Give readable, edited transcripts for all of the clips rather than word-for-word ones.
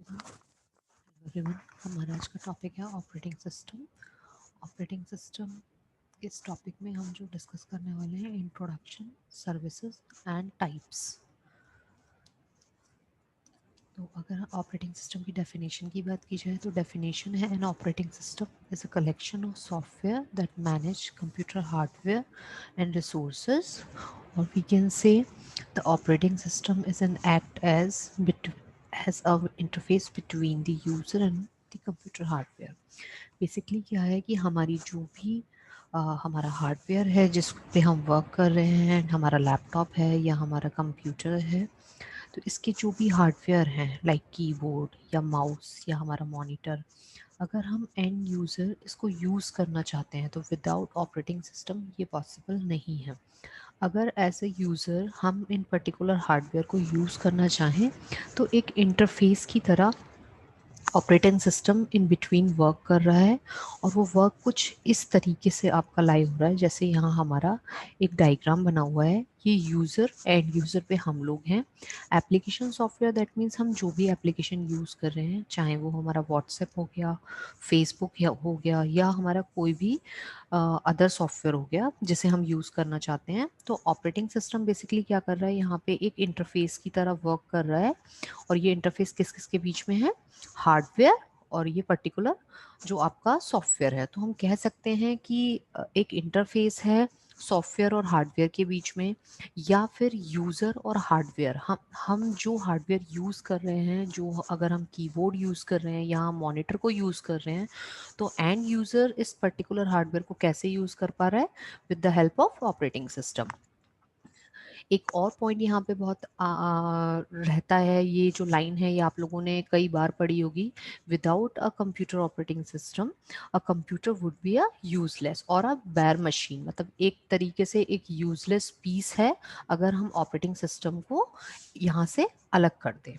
Everyone, हमारा आज का टॉपिक है ऑपरेटिंग सिस्टम। ऑपरेटिंग सिस्टम इस टॉपिक में हम जो डिस्कस करने वाले हैं, इंट्रोडक्शन, सर्विसेज एंड टाइप्स। तो अगर ऑपरेटिंग सिस्टम की डेफिनेशन की बात की जाए तो डेफिनेशन है an operating system is a collection of software that manage computer hardware and resources, और we can say the operating system is an act as a interface between the user and the computer hardware. Basically क्या है कि हमारी जो भी हमारा hardware है जिस पे हम वर्क कर रहे हैं, हमारा लैपटॉप है या हमारा कंप्यूटर है, तो इसके जो भी हार्डवेयर हैं लाइक कीबोर्ड या माउस या हमारा मॉनिटर, अगर हम एंड यूज़र इसको यूज़ करना चाहते हैं तो विदाउट ऑपरेटिंग सिस्टम ये पॉसिबल नहीं है। अगर एज ए यूज़र हम इन पर्टिकुलर हार्डवेयर को यूज़ करना चाहें तो एक इंटरफेस की तरह operating system in between work कर रहा है, और वो वर्क कुछ इस तरीके से आपका लाइव हो रहा है। जैसे यहाँ हमारा एक डायग्राम बना हुआ है, ये यूज़र एंड यूज़र पे हम लोग हैं। एप्लीकेशन सॉफ्टवेयर दैट मीन्स हम जो भी एप्लीकेशन यूज़ कर रहे हैं, चाहे वो हमारा व्हाट्सएप हो गया, फेसबुक हो गया, या हमारा कोई भी अदर सॉफ्टवेयर हो गया जिसे हम यूज़ करना चाहते हैं, तो ऑपरेटिंग सिस्टम बेसिकली क्या कर रहा है, यहाँ पे एक इंटरफेस की तरह वर्क कर रहा है। और ये इंटरफेस किस किस के बीच में है, हार्डवेयर और ये पर्टिकुलर जो आपका सॉफ्टवेयर है। तो हम कह सकते हैं कि एक इंटरफेस है सॉफ्टवेयर और हार्डवेयर के बीच में, या फिर यूज़र और हार्डवेयर। हम जो हार्डवेयर यूज़ कर रहे हैं, जो अगर हम कीबोर्ड यूज़ कर रहे हैं या हम मॉनिटर को यूज़ कर रहे हैं, तो एंड यूज़र इस पर्टिकुलर हार्डवेयर को कैसे यूज़ कर पा रहा है, with the help of operating system. एक और पॉइंट यहाँ पे बहुत रहता है, ये जो लाइन है ये आप लोगों ने कई बार पढ़ी होगी, without a computer operating system a computer would be a useless और अ बैर मशीन। मतलब एक तरीके से एक यूजलेस पीस है अगर हम ऑपरेटिंग सिस्टम को यहाँ से अलग कर दें।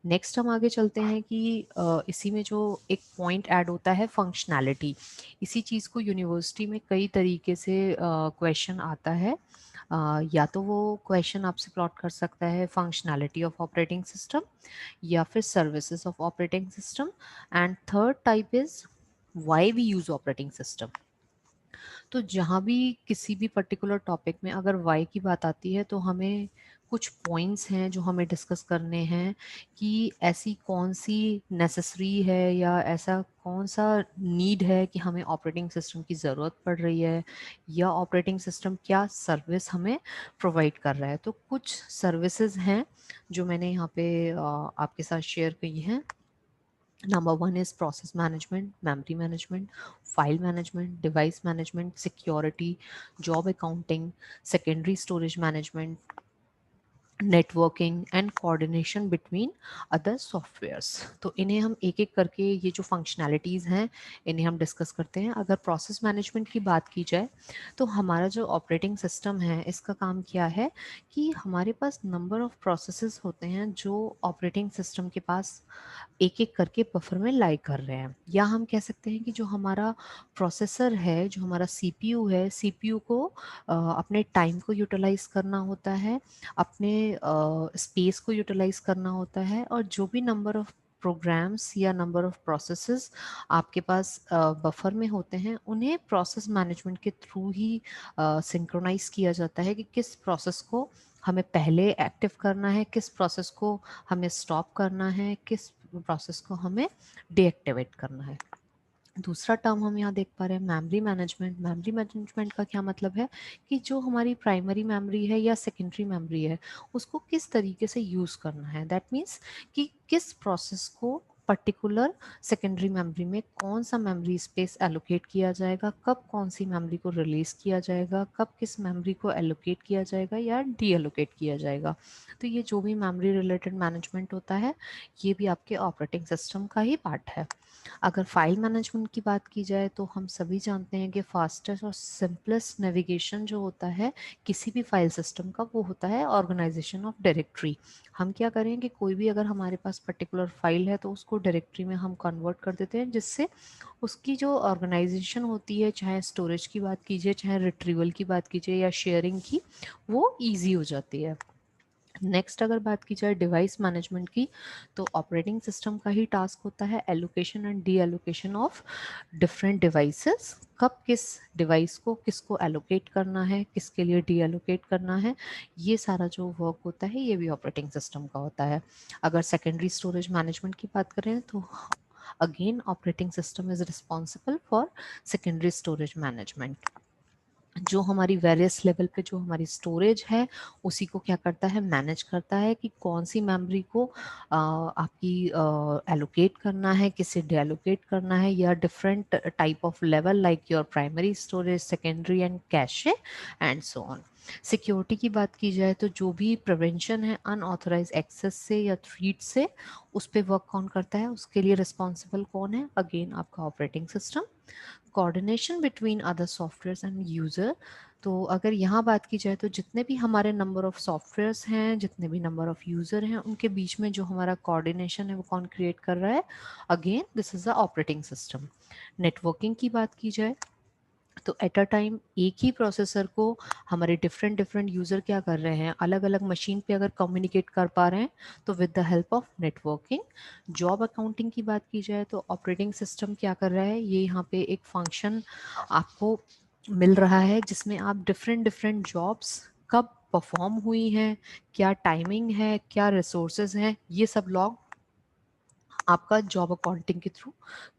नेक्स्ट हम आगे चलते हैं कि इसी में जो एक पॉइंट ऐड होता है, फंक्शनैलिटी। इसी चीज़ को यूनिवर्सिटी में कई तरीके से क्वेश्चन आता है। या तो वो क्वेश्चन आपसे प्लॉट कर सकता है फंक्शनैलिटी ऑफ ऑपरेटिंग सिस्टम, या फिर services of operating system, and third type is why we use operating system. तो जहाँ भी किसी भी पर्टिकुलर टॉपिक में अगर वाई की बात आती है तो हमें कुछ पॉइंट्स हैं जो हमें डिस्कस करने हैं कि ऐसी कौन सी नेसेसरी है या ऐसा कौन सा नीड है कि हमें ऑपरेटिंग सिस्टम की ज़रूरत पड़ रही है, या ऑपरेटिंग सिस्टम क्या सर्विस हमें प्रोवाइड कर रहा है। तो कुछ सर्विसेज हैं जो मैंने यहाँ पे आपके साथ शेयर की हैं। Number one is process management, memory management, file management, device management, security, job accounting, secondary storage management, networking and coordination between other softwares. तो इन्हें हम एक एक करके, ये जो फंक्शनैलिटीज़ हैं इन्हें हम डिस्कस करते हैं। अगर प्रोसेस मैनेजमेंट की बात की जाए तो हमारा जो ऑपरेटिंग सिस्टम है इसका काम क्या है कि हमारे पास नंबर ऑफ प्रोसेसेस होते हैं जो ऑपरेटिंग सिस्टम के पास एक एक करके बफर में लाई कर रहे हैं। या हम कह सकते हैं कि जो हमारा प्रोसेसर है, जो हमारा सीपीयू है, सीपीयू को अपने टाइम को यूटिलाइज करना होता है, अपने स्पेस को यूटिलाइज करना होता है, और जो भी नंबर ऑफ प्रोग्राम्स या नंबर ऑफ प्रोसेसेस आपके पास बफर में होते हैं उन्हें प्रोसेस मैनेजमेंट के थ्रू ही सिंक्रोनाइज किया जाता है कि किस प्रोसेस को हमें पहले एक्टिव करना है, किस प्रोसेस को हमें स्टॉप करना है, किस प्रोसेस को हमें डीएक्टिवेट करना है। दूसरा टर्म हम यहाँ देख पा रहे हैं मेमोरी मैनेजमेंट। मेमोरी मैनेजमेंट का क्या मतलब है कि जो हमारी प्राइमरी मेमोरी है या सेकेंडरी मेमोरी है उसको किस तरीके से यूज़ करना है। दैट मीन्स कि किस प्रोसेस को पर्टिकुलर सेकेंडरी मेमोरी में कौन सा मेमोरी स्पेस एलोकेट किया जाएगा, कब कौन सी मेमोरी को रिलीज किया जाएगा, कब किस मेमोरी को एलोकेट किया जाएगा या डी एलोकेट किया जाएगा। तो ये जो भी मेमोरी रिलेटेड मैनेजमेंट होता है ये भी आपके ऑपरेटिंग सिस्टम का ही पार्ट है। अगर फाइल मैनेजमेंट की बात की जाए तो हम सभी जानते हैं कि फास्टेस्ट और सिंपलेस्ट नेविगेशन जो होता है किसी भी फाइल सिस्टम का वो होता है ऑर्गेनाइजेशन ऑफ डायरेक्टरी। हम क्या करें कि कोई भी अगर हमारे पास पर्टिकुलर फाइल है तो उसको डायरेक्टरी में हम कन्वर्ट कर देते हैं, जिससे उसकी जो ऑर्गेनाइजेशन होती है, चाहे स्टोरेज की बात कीजिए, चाहे रिट्रीवल की बात कीजिए या शेयरिंग की, वो ईजी हो जाती है। नेक्स्ट अगर बात की जाए डिवाइस मैनेजमेंट की, तो ऑपरेटिंग सिस्टम का ही टास्क होता है allocation and D allocation of different devices. कब किस डिवाइस को किसको एलोकेट करना है, किसके लिए डी एलोकेट करना है, ये सारा जो वर्क होता है ये भी ऑपरेटिंग सिस्टम का होता है। अगर सेकेंडरी स्टोरेज मैनेजमेंट की बात करें तो again operating system is responsible for secondary storage management. जो हमारी वेरियस लेवल पे जो हमारी स्टोरेज है उसी को क्या करता है, मैनेज करता है कि कौन सी मेमोरी को आपकी एलोकेट करना है, किसे डीएलोकेट करना है, या different type of level like your primary storage, secondary and cache and so on. Security की बात की जाए तो जो भी प्रिवेंशन है अनऑथराइज एक्सेस से या थ्रीट से, उस पर वर्क कौन करता है, उसके लिए रिस्पॉन्सिबल कौन है, अगेन आपका operating system. Coordination between other software and user, तो अगर यहाँ बात की जाए तो जितने भी हमारे नंबर ऑफ सॉफ्टवेयर्स हैं, जितने भी नंबर ऑफ यूजर हैं, उनके बीच में जो हमारा कोऑर्डिनेशन है वो कौन क्रिएट कर रहा है, again this is the operating system. Networking की बात की जाए तो एट अ टाइम एक ही प्रोसेसर को हमारे डिफरेंट डिफरेंट यूजर क्या कर रहे हैं, अलग अलग मशीन पे अगर कम्युनिकेट कर पा रहे हैं तो with the help of networking. Job accounting की बात की जाए तो ऑपरेटिंग सिस्टम क्या कर रहा है, ये यहाँ पे एक फंक्शन आपको मिल रहा है जिसमें आप डिफरेंट डिफरेंट जॉब्स कब परफॉर्म हुई हैं, क्या टाइमिंग है, क्या रिसोर्सेज हैं, ये सब लॉग आपका जॉब अकाउंटिंग के थ्रू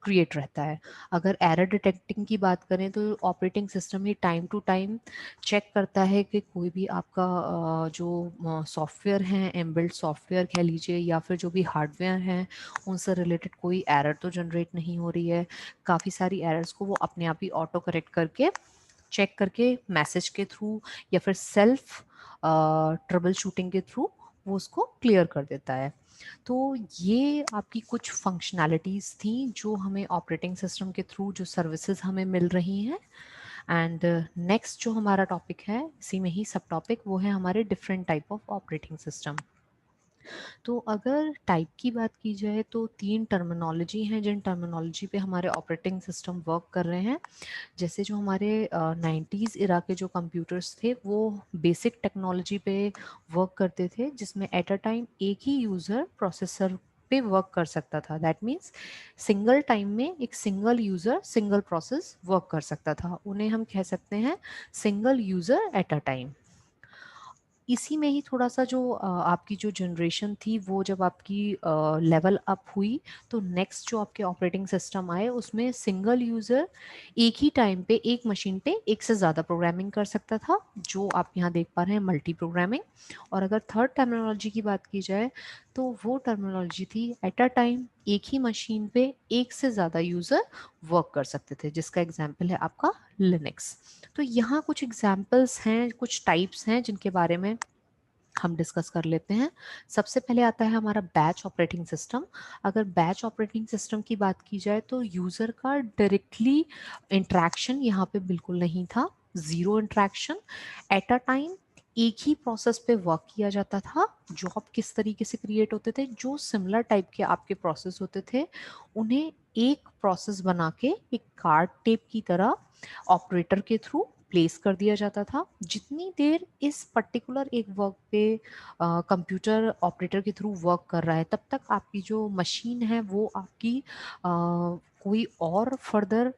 क्रिएट रहता है। अगर एरर डिटेक्टिंग की बात करें तो ऑपरेटिंग सिस्टम ही टाइम टू टाइम चेक करता है कि कोई भी आपका जो सॉफ्टवेयर हैं, एम्बिल्ड सॉफ्टवेयर कह लीजिए, या फिर जो भी हार्डवेयर हैं, उनसे रिलेटेड कोई एरर तो जनरेट नहीं हो रही है। काफ़ी सारी एरर्स को वो अपने आप ही ऑटो करेक्ट करके चेक करके मैसेज के थ्रू या फिर सेल्फ ट्रबल शूटिंग के थ्रू वो उसको क्लियर कर देता है। तो ये आपकी कुछ फंक्शनैलिटीज़ थी जो हमें ऑपरेटिंग सिस्टम के थ्रू जो सर्विसेज हमें मिल रही हैं। एंड नेक्स्ट जो हमारा टॉपिक है, इसी में ही सब टॉपिक, वो है हमारे different type of operating system. तो अगर टाइप की बात की जाए तो 3 टर्मिनोलॉजी हैं जिन टर्मिनोलॉजी पे हमारे ऑपरेटिंग सिस्टम वर्क कर रहे हैं। जैसे जो हमारे 90s इरा के जो कंप्यूटर्स थे वो बेसिक टेक्नोलॉजी पे वर्क करते थे, जिसमें एट अ टाइम एक ही यूज़र प्रोसेसर पे वर्क कर सकता था। दैट मीन्स सिंगल टाइम में एक single user single process work कर सकता था, उन्हें हम कह सकते हैं single user at a time. इसी में ही थोड़ा सा जो आपकी जो जनरेशन थी वो जब आपकी लेवल अप हुई तो नेक्स्ट जो आपके ऑपरेटिंग सिस्टम आए उसमें सिंगल यूज़र एक ही टाइम पे एक मशीन पे एक से ज़्यादा प्रोग्रामिंग कर सकता था, जो आप यहाँ देख पा रहे हैं मल्टी प्रोग्रामिंग। और अगर थर्ड टर्मिनोलॉजी की बात की जाए तो वो टर्मिनोलॉजी थी एट अ टाइम एक ही मशीन पे एक से ज़्यादा यूज़र वर्क कर सकते थे, जिसका एग्जाम्पल है आपका लिनक्स। तो यहाँ कुछ एग्जाम्पल्स हैं, कुछ टाइप्स हैं जिनके बारे में हम डिस्कस कर लेते हैं। सबसे पहले आता है हमारा बैच ऑपरेटिंग सिस्टम। अगर बैच ऑपरेटिंग सिस्टम की बात की जाए तो यूज़र का डायरेक्टली इंट्रैक्शन यहाँ पे बिल्कुल नहीं था, zero interaction. At a time एक ही प्रोसेस पे वर्क किया जाता था। जॉब किस तरीके से क्रिएट होते थे, जो सिमिलर टाइप के आपके प्रोसेस होते थे उन्हें एक प्रोसेस बना के एक कार्ड टेप की तरह ऑपरेटर के थ्रू प्लेस कर दिया जाता था। जितनी देर इस पर्टिकुलर एक वर्क पे कंप्यूटर ऑपरेटर के थ्रू वर्क कर रहा है तब तक आपकी जो मशीन है वो आपकी कोई और फर्दर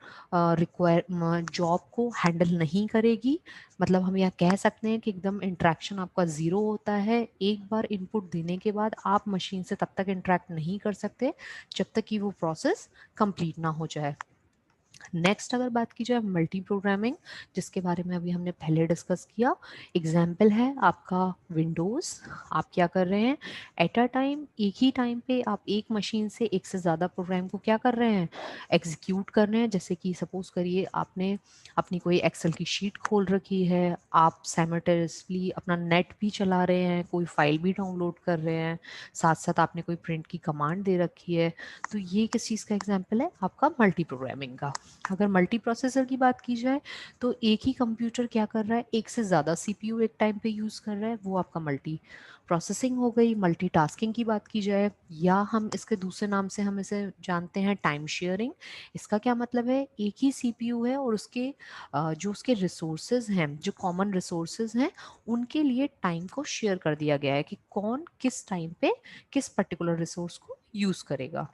रिक्वायर जॉब को हैंडल नहीं करेगी। मतलब हम यह कह सकते हैं कि एकदम इंट्रैक्शन आपका ज़ीरो होता है। एक बार इनपुट देने के बाद आप मशीन से तब तक इंट्रैक्ट नहीं कर सकते जब तक कि वो प्रोसेस कंप्लीट ना हो जाए। नेक्स्ट अगर बात की जाए मल्टी प्रोग्रामिंग, जिसके बारे में अभी हमने पहले डिस्कस किया, एग्जाम्पल है आपका विंडोज़। आप क्या कर रहे हैं, एट अ टाइम एक ही टाइम पे आप एक मशीन से एक से ज़्यादा प्रोग्राम को क्या कर रहे हैं, एग्जीक्यूट कर रहे हैं। जैसे कि सपोज करिए आपने अपनी कोई एक्सेल की शीट खोल रखी है, आप साइमल्टेनियसली अपना नेट भी चला रहे हैं, कोई फाइल भी डाउनलोड कर रहे हैं, साथ साथ आपने कोई प्रिंट की कमांड दे रखी है। तो ये किस चीज़ का एग्जाम्पल है, आपका मल्टी प्रोग्रामिंग का। अगर मल्टी प्रोसेसर की बात की जाए तो एक ही कंप्यूटर क्या कर रहा है, एक से ज़्यादा सीपीयू एक टाइम पे यूज़ कर रहा है, वो आपका मल्टी प्रोसेसिंग हो गई, मल्टीटास्किंग की बात की जाए, या हम इसके दूसरे नाम से हम इसे जानते हैं टाइम शेयरिंग। इसका क्या मतलब है, एक ही सीपीयू है और उसके जो उसके रिसोर्सेज हैं, जो कॉमन रिसोर्सेज हैं, उनके लिए टाइम को शेयर कर दिया गया है कि कौन किस टाइम पे किस पर्टिकुलर रिसोर्स को यूज करेगा।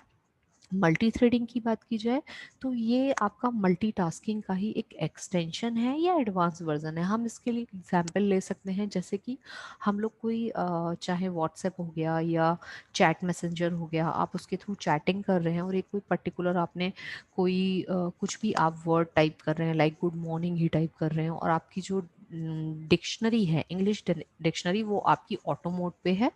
मल्टी थ्रेडिंग की बात की जाए तो ये आपका मल्टीटास्किंग का ही एक एक्सटेंशन है या एडवांस वर्जन है। हम इसके लिए एग्जांपल ले सकते हैं, जैसे कि हम लोग कोई चाहे व्हाट्सएप हो गया या चैट मैसेंजर हो गया, आप उसके थ्रू चैटिंग कर रहे हैं और एक कोई पर्टिकुलर आपने कोई कुछ भी आप वर्ड टाइप कर रहे हैं, लाइक गुड मॉर्निंग ही टाइप कर रहे हैं, और आपकी जो डिक्शनरी है, इंग्लिश डिक्शनरी, वो आपकी ऑटो मोड पे है।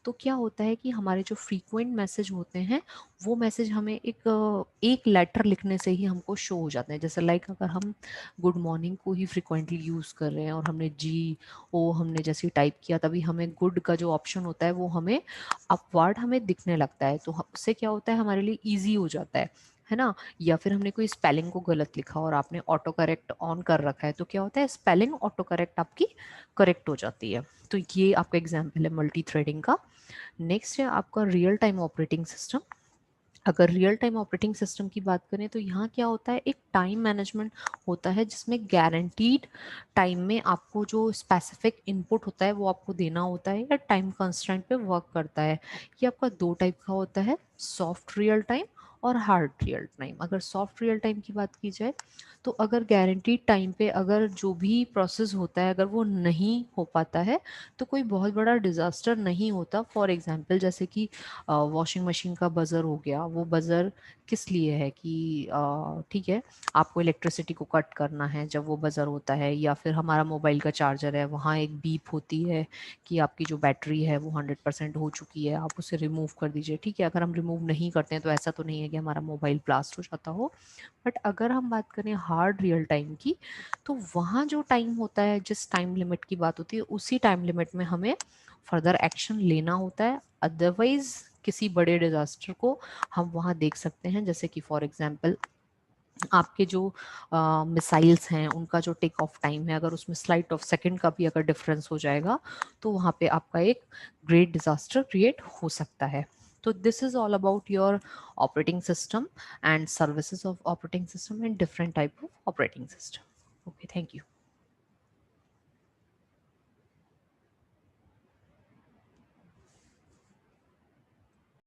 तो क्या होता है कि हमारे जो फ्रीक्वेंट मैसेज होते हैं वो मैसेज हमें एक लेटर लिखने से ही हमको शो हो जाते हैं। जैसे लाइक अगर हम गुड मॉर्निंग को ही फ्रिक्वेंटली यूज़ कर रहे हैं और हमने जी ओ हमने जैसे टाइप किया, तभी हमें गुड का जो ऑप्शन होता है वो हमें अपवर्ड हमें दिखने लगता है। तो उससे क्या होता है, हमारे लिए ईजी हो जाता है ना। या फिर हमने कोई स्पेलिंग को गलत लिखा और आपने ऑटो करेक्ट ऑन कर रखा है, तो क्या होता है, स्पेलिंग ऑटो करेक्ट आपकी करेक्ट हो जाती है। तो ये आपका एग्जाम्पल है मल्टी थ्रेडिंग का। नेक्स्ट है आपका रियल टाइम ऑपरेटिंग सिस्टम। अगर रियल टाइम ऑपरेटिंग सिस्टम की बात करें तो यहाँ क्या होता है, एक टाइम मैनेजमेंट होता है जिसमें गारंटीड टाइम में आपको जो स्पेसिफिक इनपुट होता है वो आपको देना होता है, या टाइम कंस्ट्रेंट पे वर्क करता है। ये आपका दो टाइप का होता है, सॉफ्ट रियल टाइम और हार्ड रियल टाइम। अगर सॉफ्ट रियल टाइम की बात की जाए तो अगर गारंटीड टाइम पे अगर जो भी प्रोसेस होता है अगर वो नहीं हो पाता है तो कोई बहुत बड़ा डिज़ास्टर नहीं होता। फॉर एग्जांपल जैसे कि वॉशिंग मशीन का बज़र हो गया, वो बज़र किस लिए है कि ठीक है, आपको इलेक्ट्रिसिटी को कट करना है जब वो बज़र होता है, या फिर हमारा मोबाइल का चार्जर है, वहाँ एक बीप होती है कि आपकी जो बैटरी है वो 100% हो चुकी है, आप उसे रिमूव कर दीजिए। ठीक है, अगर हम रिमूव नहीं करते हैं तो ऐसा तो नहीं है कि हमारा मोबाइल ब्लास्ट हो जाता हो। बट अगर हम बात करें हार्ड रियल टाइम की, तो वहाँ जो टाइम होता है, जिस टाइम लिमिट की बात होती है, उसी टाइम लिमिट में हमें फर्दर एक्शन लेना होता है। अदरवाइज किसी बड़े डिजास्टर को हम वहाँ देख सकते हैं, जैसे कि फॉर एग्जांपल आपके जो मिसाइल्स हैं उनका जो टेक ऑफ टाइम है, अगर उसमें स्लाइट ऑफ सेकंड का भी अगर डिफरेंस हो जाएगा तो वहाँ पे आपका एक ग्रेट डिजास्टर क्रिएट हो सकता है। तो this is all about your operating system and services of operating system and different type of operating system. Okay, thank you.